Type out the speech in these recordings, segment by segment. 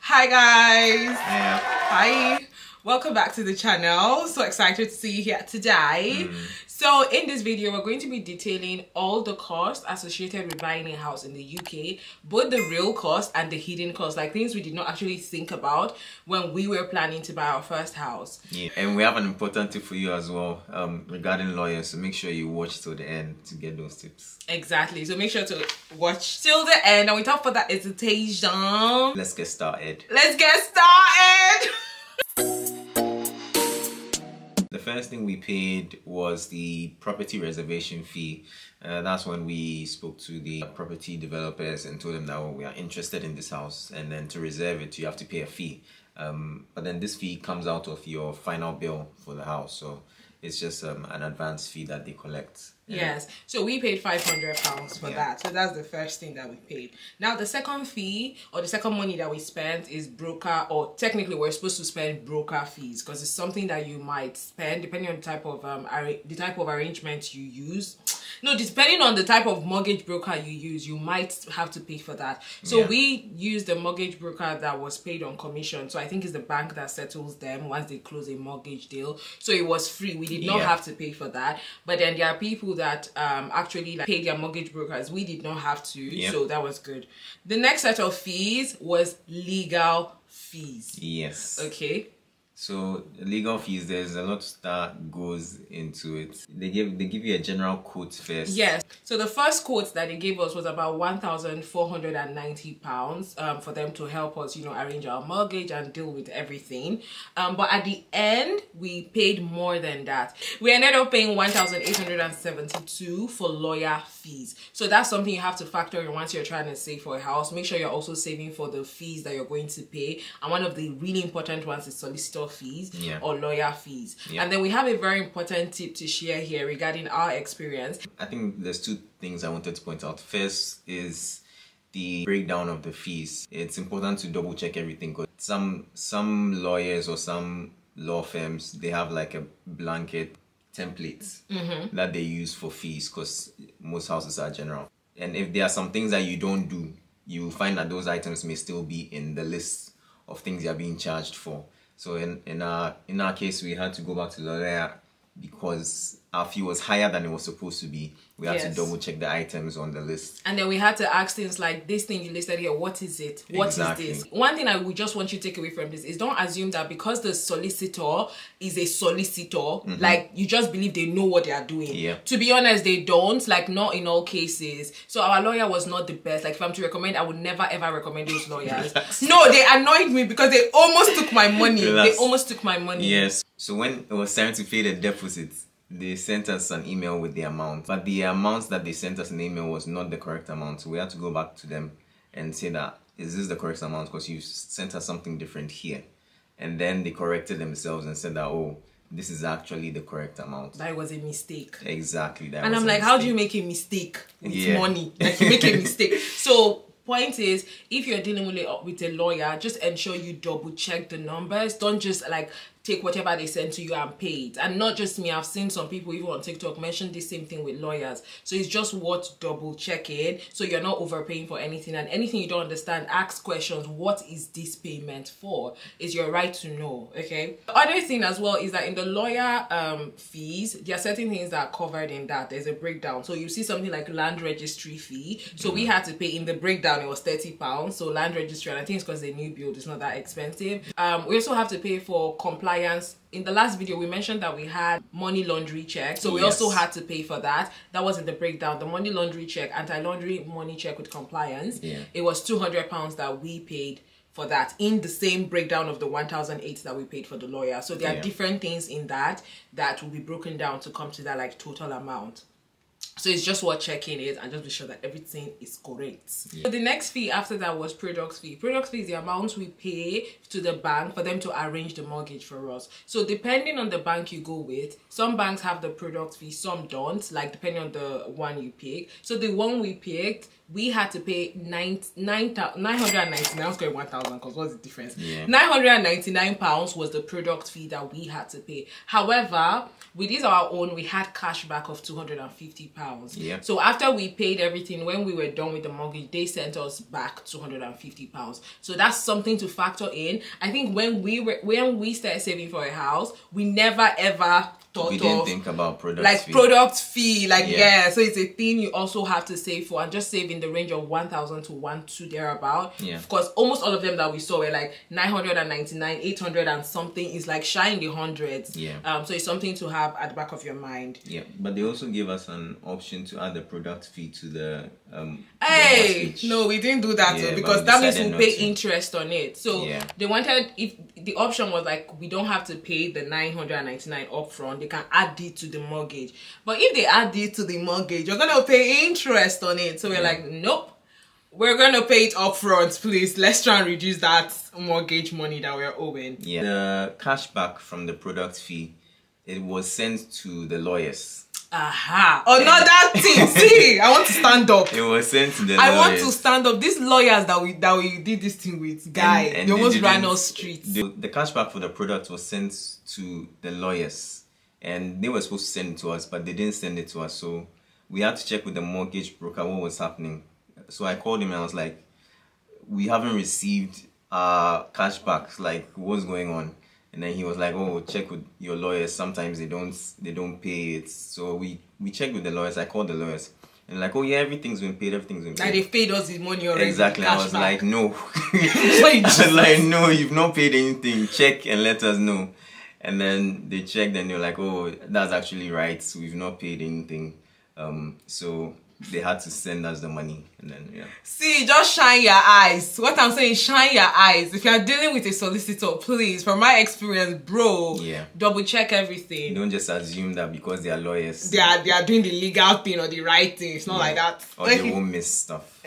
Hi guys. Yeah. Hi. Welcome back to the channel. So excited to see you here today. So in this video, we're going to be detailing all the costs associated with buying a house in the UK, both the real cost and the hidden cost, like things we did not actually think about when we were planning to buy our first house. Yeah, and we have an important tip for you as well regarding lawyers, so make sure you watch till the end to get those tips. Exactly. So make sure to watch till the end, and without further hesitation, Let's get started. let's get started. The first thing we paid was the property reservation fee. That's when we spoke to the property developers and told them that we are interested in this house, and then to reserve it you have to pay a fee. But then this fee comes out of your final bill for the house, so it's just an advance fee that they collect. Yes, so we paid £500 for that. So that's the first thing that we paid. Now the second fee, or the second money that we spent, is broker, or technically we're supposed to spend broker fees, because it's something that you might spend depending on the type of arrangement you use. No, depending on the type of mortgage broker you use, you might have to pay for that. So we used the mortgage broker that was paid on commission. So I think it's the bank that settles them once they close a mortgage deal. So it was free. We did not have to pay for that. But then there are people that actually pay their mortgage brokers. We did not have to. So that was good. The next set of fees was legal fees. Yes. Okay. So legal fees, there's a lot that goes into it. They give you a general quote first. Yes. So the first quote that they gave us was about £1,490 for them to help us, arrange our mortgage and deal with everything. But at the end, we paid more than that. We ended up paying £1,872 for lawyer fees. So that's something you have to factor in once you're trying to save for a house. Make sure you're also saving for the fees that you're going to pay. And one of the really important ones is solicitor fees or lawyer fees. And then we have a very important tip to share here regarding our experience. I think there's two things I wanted to point out. First is the breakdown of the fees. It's important to double check everything, because some lawyers or some law firms, they have like a blanket template that they use for fees, because most houses are general. And if there are some things that you don't do, you find that those items may still be in the list of things you're being charged for. So in our case, we had to go back to the lawyer because our fee was higher than it was supposed to be. We had to double check the items on the list. And then we had to ask things like, this thing you listed here, what is it? What is this? One thing I would just want you to take away from this is don't assume that because the solicitor is a solicitor, like you just believe they know what they are doing. To be honest, they don't, like not in all cases. So our lawyer was not the best. Like if I'm to recommend, I would never ever recommend those lawyers. No, they annoyed me because they almost took my money. They almost took my money. Yes. So when it was time to pay the deposit, they sent us an email with the amount, but the amount that they sent us in the email was not the correct amount. So we had to go back to them and say that, is this the correct amount? Because you sent us something different here. And then they corrected themselves and said that, oh, this is actually the correct amount. That was a mistake. Exactly. And I'm like, how do you make a mistake with money? Like you make a mistake. So point is, if you're dealing with a lawyer, just ensure you double check the numbers. Don't just like take whatever they send to you and pay it. And not just me, I've seen some people even on TikTok mention the same thing with lawyers. So it's just worth double checking so you're not overpaying for anything. And anything you don't understand, ask questions. What is this payment for? It's your right to know, okay? The other thing as well is that in the lawyer fees, there are certain things that are covered in that. There's a breakdown. So you see something like land registry fee. So we had to pay in the breakdown, it was £30. So land registry, and I think it's because the new build is not that expensive. We also have to pay for compliance. In the last video, we mentioned that we had money laundry check. So we also had to pay for that. That was in the breakdown. The money laundry check, anti-laundry money check with compliance. It was £200 that we paid for that in the same breakdown of the 1,008 that we paid for the lawyer. So there are different things in that will be broken down to come to that like total amount. So it's just worth checking it and just be sure that everything is correct. So the next fee after that was product fee. Product fee is the amount we pay to the bank for them to arrange the mortgage for us. So depending on the bank you go with, some banks have the product fee, some don't, like depending on the one you pick. So the one we picked we had to pay 999. I was going 1,000 because what's the difference? Yeah. £999 was the product fee that we had to pay. However, we did our own. We had cash back of £250. Yeah. So after we paid everything, when we were done with the mortgage, they sent us back £250. So that's something to factor in. I think when we started saving for a house, we never ever thought we didn't think about product fee. Product fee, so it's a thing you also have to save for, and just save in the range of 1,000 to 1,200 thereabout. Yeah. Of course, almost all of them that we saw were like 999, 800 and something. Is like shy in the hundreds. Yeah. So it's something to have at the back of your mind. Yeah, but they also gave us an option to add the product fee to the no, we didn't do that because that means we'll pay interest on it. So they wanted, if the option was like we don't have to pay the 999 upfront, they can add it to the mortgage. But if they add it to the mortgage, you're gonna pay interest on it. So we're like, nope, we're gonna pay it upfront, please. Let's try and reduce that mortgage money that we're owing. Yeah, the cashback from the product fee, it was sent to the lawyers. Another thing. See, I want to stand up. It was sent to the lawyers. I want to stand up. These lawyers that we did this thing with, guy, they almost ran us streets. The cashback for the product was sent to the lawyers, and they were supposed to send it to us, but they didn't send it to us. So we had to check with the mortgage broker what was happening. So I called him and I was like, we haven't received cashbacks. Like, what's going on? And then he was like, oh, check with your lawyers. Sometimes they don't pay it. So we checked with the lawyers. I called the lawyers. And like, oh yeah, everything's been paid. Like they've paid us the money already. Exactly. I was like, no. I was like, no, you've not paid anything. Check and let us know. And then they checked and they were like, oh, that's actually right. So we've not paid anything. So they had to send us the money, and then See, just shine your eyes. What I'm saying, shine your eyes. If you're dealing with a solicitor, please, from my experience, bro, double check everything. Don't just assume that because they are lawyers, they are doing the legal thing or the right thing. It's not like that. Or they won't miss stuff.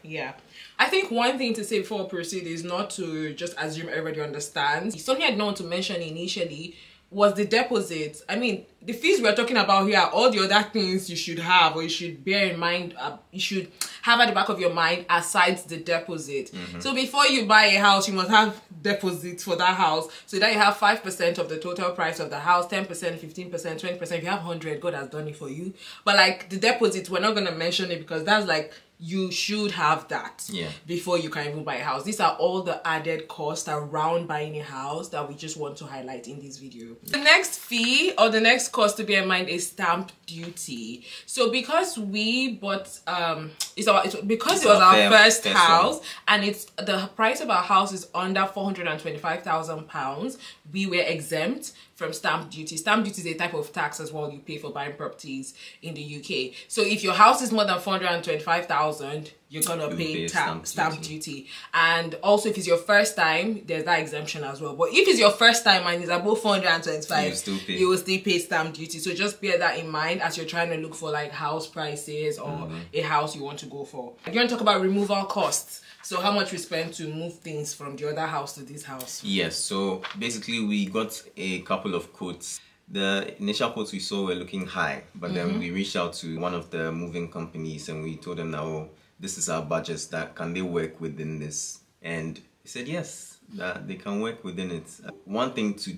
Yeah. I think one thing to say before we proceed is not to just assume everybody understands. Something I didn't want to mention initially was the deposit. I mean, the fees we're talking about here, all the other things you should have or you should bear in mind, you should have at the back of your mind aside the deposit. So before you buy a house, you must have deposit for that house. So that you have 5% of the total price of the house, 10%, 15%, 20%. If you have 100, God has done it for you. But like the deposit, we're not going to mention it because that's like, you should have that before you can even buy a house. These are all the added costs around buying a house that we just want to highlight in this video. The next fee or the next cost to bear in mind is stamp duty. So because we bought because it was our first house and it's the price of our house is under £425,000, we were exempt from stamp duty. Stamp duty is a type of tax as well you pay for buying properties in the UK. So if your house is more than 425,000, you're gonna pay stamp duty. And also if it's your first time, there's that exemption as well. But if it's your first time and it's above 425, you will still pay stamp duty. So just bear that in mind as you're trying to look for like house prices or a house you want to go for. You want to talk about removal costs. So how much we spent to move things from the other house to this house? Yes, so basically we got a couple of quotes. The initial quotes we saw were looking high, but then we reached out to one of the moving companies and we told them that, oh, this is our budget, that can they work within this? And he said yes, that they can work within it. One thing to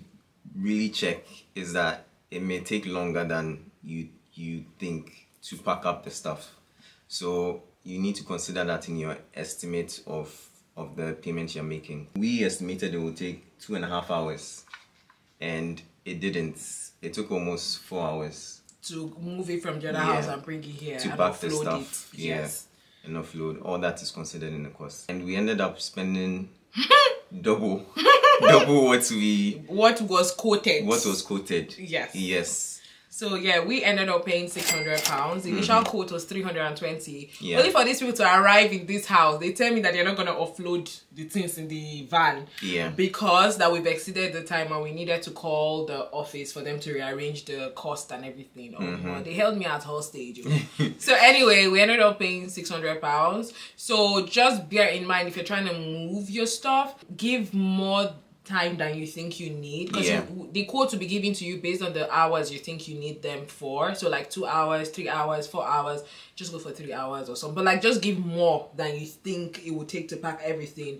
really check is that it may take longer than you think to pack up the stuff. So you need to consider that in your estimate of the payment you're making. We estimated it would take 2.5 hours and it didn't. It took almost 4 hours. To move it from the other house and bring it here to and pack the offload stuff. And offload. All that is considered in the cost. And we ended up spending double what was quoted. Yes. So yeah, we ended up paying £600. The initial quote was 320. Only for these people to arrive in this house, they tell me that they're not gonna offload the things in the van. Because that we've exceeded the time and we needed to call the office for them to rearrange the cost and everything. They held me at hostage. So anyway, we ended up paying £600. So just bear in mind if you're trying to move your stuff, give more time than you think you need, because Yeah. the quote will be given to you based on the hours you think you need them for. So like 2 hours, 3 hours, 4 hours, just go for 3 hours or something, but like just give more than you think it would take to pack everything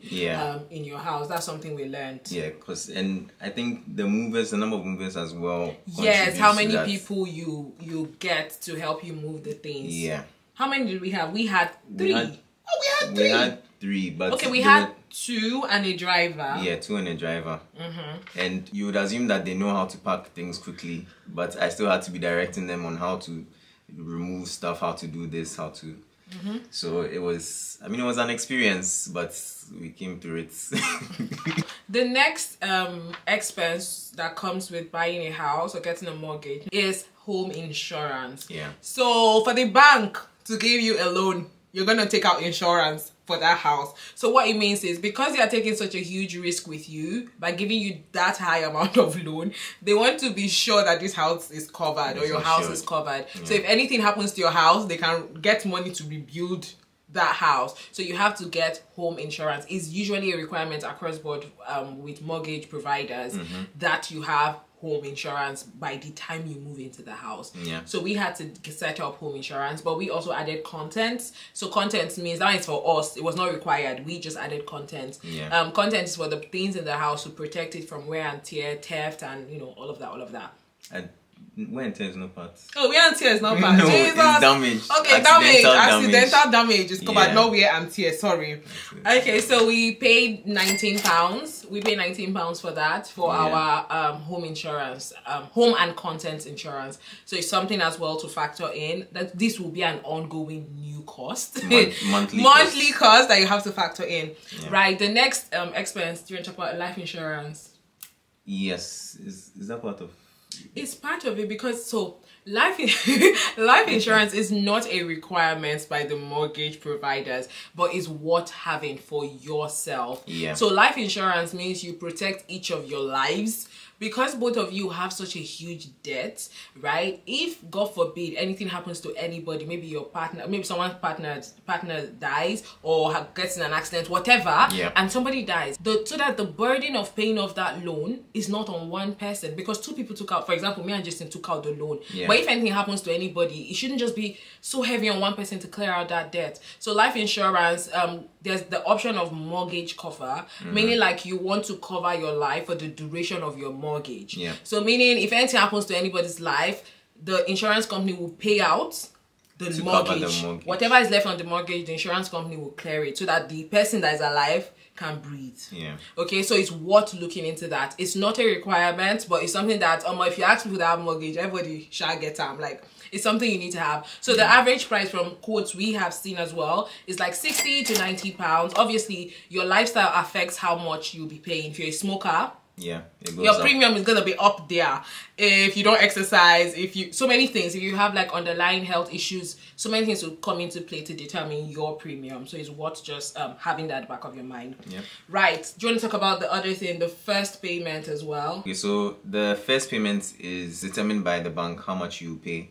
in your house. That's something we learned. Yeah, and I think the number of movers as well. Yes, how many people you get to help you move the things. Yeah. How many did we have? We had 3. We had 3. We had 3, but okay, we had 2 and a driver. Yeah, 2 and a driver. And you would assume that they know how to pack things quickly, but I still had to be directing them on how to remove stuff, how to do this, how to. So it was an experience, but we came through it. The next expense that comes with buying a house or getting a mortgage is home insurance. Yeah. So for the bank to give you a loan, you're going to take out insurance for that house. So what it means is, because they are taking such a huge risk with you by giving you that high amount of loan, they want to be sure that this house is covered or your house is covered. Yeah. So if anything happens to your house, they can get money to rebuild that house. So you have to get home insurance. It's usually a requirement across board with mortgage providers that you have home insurance by the time you move into the house. Yeah. So we had to set up home insurance, but we also added contents. So contents means that is for us. It was not required. We just added content. Yeah. Content is for the things in the house to protect it from wear and tear, theft, and all of that. Wear and tear is not part. Oh, wear and tear is not part. No, Jesus. it's damage. Okay, accidental damage is covered, not wear and tear. Sorry. Okay, so we paid £19. We paid £19 for that our home insurance, home and contents insurance. So it's something as well to factor in that this will be an ongoing new cost, monthly cost that you have to factor in. Yeah. Right. The next expense. Do you want to talk about life insurance? Yes. Is that part of? It's part of it, because life insurance is not a requirement by the mortgage providers, but is worth having for yourself. Yeah. So life insurance means you protect each of your lives, because both of you have such a huge debt, right? If God forbid anything happens to anybody, maybe your partner, maybe someone's partner dies or gets in an accident, whatever, and somebody dies, so that the burden of paying off that loan is not on one person, because 2 people took out, for example, me and Justin took out the loan. Yeah. But if anything happens to anybody, it shouldn't just be so heavy on one person to clear out that debt. So life insurance, there's the option of mortgage cover, meaning like you want to cover your life for the duration of your mortgage. Yeah. So meaning if anything happens to anybody's life, the insurance company will pay out the mortgage. Whatever is left on the mortgage, the insurance company will clear it so that the person that is alive can breathe. Yeah. Okay, so it's worth looking into that. It's not a requirement, but it's something that if you ask people that have mortgage, everybody shall get them. Like, it's something you need to have. So the average price from quotes we have seen as well is like £60 to £90. Obviously, your lifestyle affects how much you'll be paying. If you're a smoker, it goes your up. premium is gonna be up there. If you don't exercise, so many things, if you have like underlying health issues, so many things will come into play to determine your premium. So it's worth just having that back of your mind. Right. Do you want to talk about the other thing, the first payment as well? Okay, so the first payment is determined by the bank, how much you pay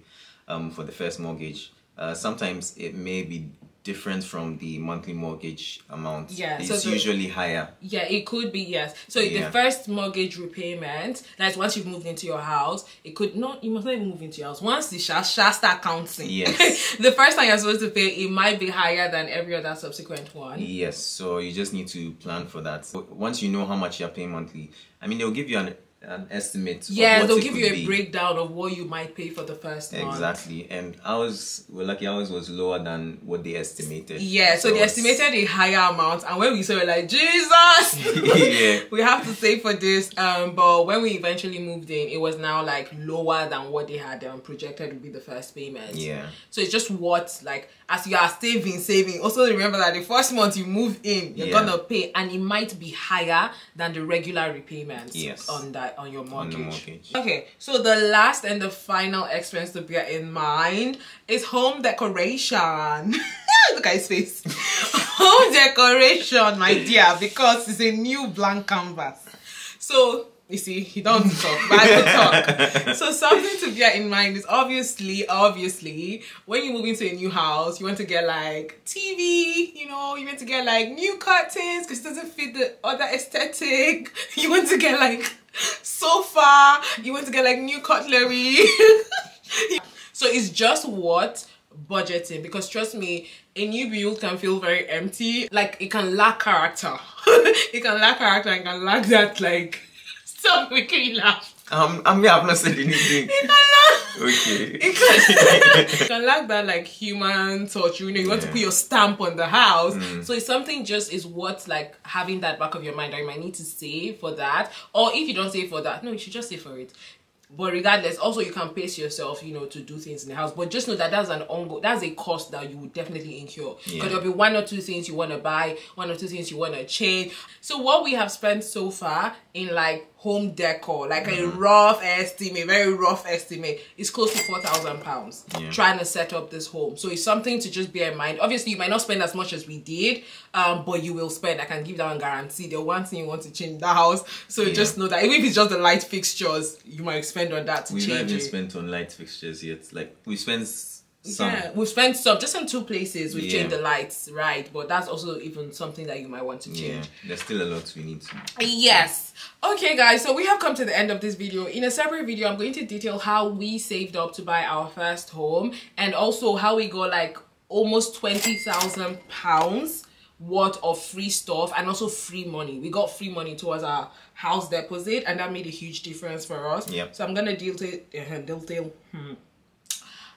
for the first mortgage. Sometimes it may be different from the monthly mortgage amount. Yeah, it's usually higher. Yeah, it could be, yes. So the first mortgage repayment, that's once you've moved into your house, you must not even move into your house. Once you shall start counting. Yes. The first time you're supposed to pay, it might be higher than every other subsequent one. Yes, so you just need to plan for that. So once you know how much you're paying monthly, they'll give you an estimate. They'll give you a breakdown of what you might pay for the first month. Exactly. And ours was lower than what they estimated. Yeah, so they estimated a higher amount, and when we saw it, we're like, Jesus, we have to save for this. But when we eventually moved in, it was now like lower than what they had projected would be the first payment. Yeah. So it's just as you are saving. Also remember that the first month you move in, you're gonna pay, and it might be higher than the regular repayments on your mortgage. Okay, so the last and the final expense to bear in mind is home decoration. Look at his face. Home decoration, my dear, because it's a new blank canvas. So You see, he don't talk, but I can talk. So something to bear in mind is obviously, when you move into a new house, you want to get like TV, you know, you want to get like new curtains because it doesn't fit the other aesthetic. You want to get like sofa, you want to get like new cutlery. So it's just what budgeting, because trust me, a new build can feel very empty. Like it can lack character. It can lack character and can lack that like. Stop making me laugh. I've not said anything. It can lack. Okay. It can lack that like human touch. You know, you want to put your stamp on the house. So it's something just is what like having that back of your mind that you might need to save for that. Or if you don't save for that, no, you should just save for it. But regardless, also you can pace yourself, you know, to do things in the house. But just know that that's a cost that you would definitely incur. Because there'll be one or two things you want to buy, one or two things you want to change. So what we have spent so far in like home decor, like a rough estimate, very rough estimate, is close to £4,000 trying to set up this home. So it's something to just bear in mind. Obviously, you might not spend as much as we did, but you will spend. I can give that one guarantee. The one thing you want to change the house, so just know that even if it's just the light fixtures, you might spend on that to change it. We've not even spent on light fixtures yet. Like we spent some. Yeah, we've spent some, just in 2 places we've changed the lights, right? But that's also even something that you might want to change. Yeah, there's still a lot we need to. Yes. Okay guys, so we have come to the end of this video. In a separate video, I'm going to detail how we saved up to buy our first home, and also how we got like almost £20,000 worth of free stuff and also free money. We got free money towards our house deposit, and that made a huge difference for us. So I'm gonna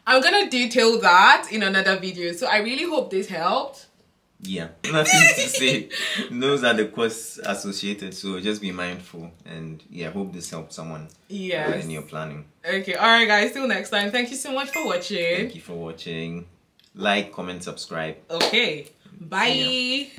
I'm gonna detail that in another video. So I really hope this helped. Yeah, nothing to say. Those are the costs associated, so just be mindful, and yeah, hope this helps someone in your planning. Okay, alright guys, till next time. Thank you so much for watching. Thank you for watching. Like, comment, subscribe. Okay, bye.